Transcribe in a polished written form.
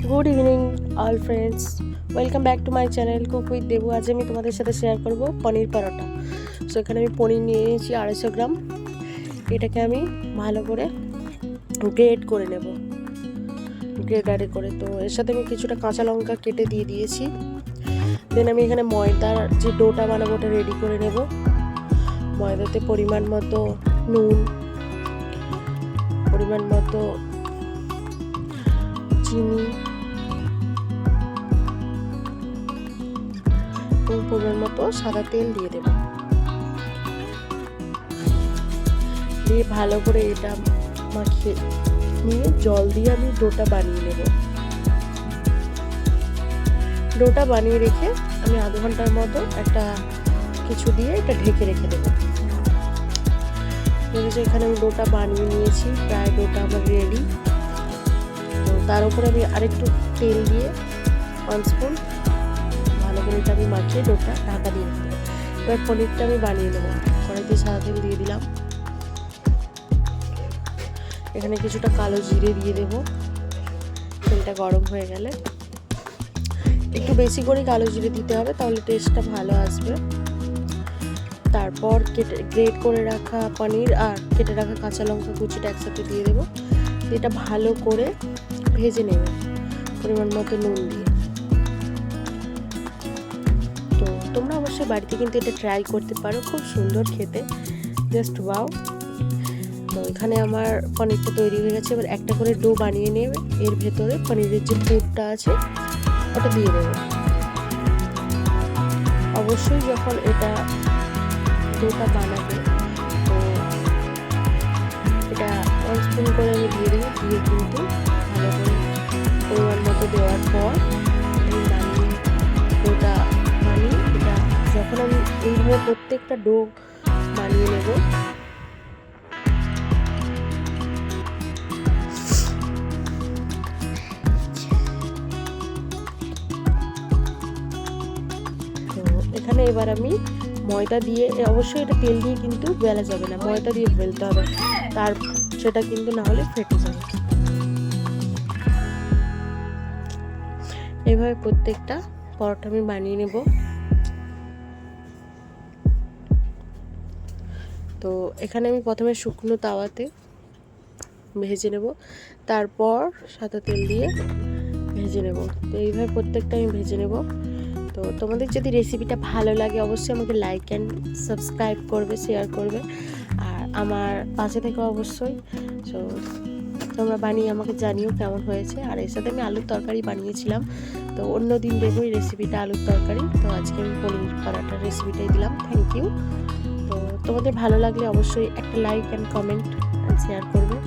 Good evening all friends, welcome back to my channel cook with Debu. আজ আমি তোমাদের সাথে শেয়ার করব পনির পরোটা। সো এখানে আমি পনির নিয়ে নিয়েছি 250 গ্রাম। এটাকে আমি ভালো করে গ্রেট করে নেব, গ্রেটারে করে। তো এর সাথে আমি কিছুটা কাঁচা লঙ্কা কেটে দিয়ে দিয়েছি। দেন আমি এখানে ময়দার যে ডোটা বানাবো ওটা রেডি করে নেব। ময়দাতে পরিমাণ মতো নুন, পরিমাণ মতো চিনি এবং পরিমাণ মতো সাদা তেল দিয়ে দেব। দিয়ে ভালো করে এটা মাখিয়ে নিয়ে জল দিয়ে আমি ডোটা বানিয়ে নেব। ডোটা বানিয়ে রেখে আমি আধ ঘন্টার মতো একটা কিছু দিয়ে এটা ঢেকে রেখে দেবো। এখানে আমি ডোটা বানিয়ে নিয়েছি, প্রায় ডোটা আমার রেডি। তো তার উপরে আমি আরেকটু তেল দিয়ে 1 স্পুন ভালো করে এটা আমি মাখিয়ে ডোটা ঢাকা দিয়ে দেবো। এবার পনিরটা আমি বানিয়ে নেবো। কড়াইতে সাদা তেল দিয়ে দিলাম, এখানে কিছুটা কালো জিরে দিয়ে দেব। তেলটা গরম হয়ে গেলে একটু বেশি করে কালো জিরে দিতে হবে, তাহলে টেস্টটা ভালো আসবে। তারপর গ্রেট করে রাখা পনির আর কেটে রাখা কাঁচা লঙ্কা কুচিটা একসাথে দিয়ে দেবো। এটা ভালো করে ভেজে নেব পরিমাণ মতো নুন দিয়ে। তো তোমরা অবশ্যই বাড়িতে কিন্তু এটা ট্রাই করতে পারো, খুব সুন্দর খেতে, জাস্ট ওয়াও। তো এখানে আমার পনিরটা তৈরি হয়ে গেছে। এবার একটা করে ডো বানিয়ে নেবে, এর ভেতরে পনিরের যে পুরটা আছে ওটা দিয়ে দেবে। অবশ্যই যখন এটা ডোটা বানাবে তো এটা 1 স্পুন করে আমি দিয়ে দেবো। দিয়ে কিন্তু ভালো করে পরিমাণ মতো দেওয়ার পর আমি ডোটা বানিয়ে এটা যখন আমি এইভাবে প্রত্যেকটা ডো বানিয়ে নেব, এখানে এবার আমি ময়দা দিয়ে, অবশ্যই এটা তেল দিয়ে কিন্তু বেলা যাবে না, ময়দা দিয়ে বেলতে হবে, তার সেটা কিন্তু না হলে ফেটে যাবে। এইভাবে প্রত্যেকটা পরোটা আমি বানিয়ে নেব। তো এখানে আমি প্রথমে শুকনো তাওয়াতে ভেজে নেব, তারপর সাদা তেল দিয়ে ভেজে নেব। তো এইভাবে প্রত্যেকটা আমি ভেজে নেব। তো তোমাদের যদি রেসিপিটা ভালো লাগে অবশ্যই আমাকে লাইক অ্যান্ড সাবস্ক্রাইব করবে, শেয়ার করবে, আর আমার পাশে থেকে অবশ্যই। সো তোমরা বানিয়ে আমাকে জানিও কেমন হয়েছে। আর এর সাথে আমি আলুর তরকারি বানিয়েছিলাম, তো অন্য দিন দেবো এই রেসিপিটা আলুর তরকারি। তো আজকে আমি পনির পরোটার রেসিপিটাই দিলাম। Thank you. তো তোমাদের ভালো লাগলে অবশ্যই একটা like and comment and share করবে।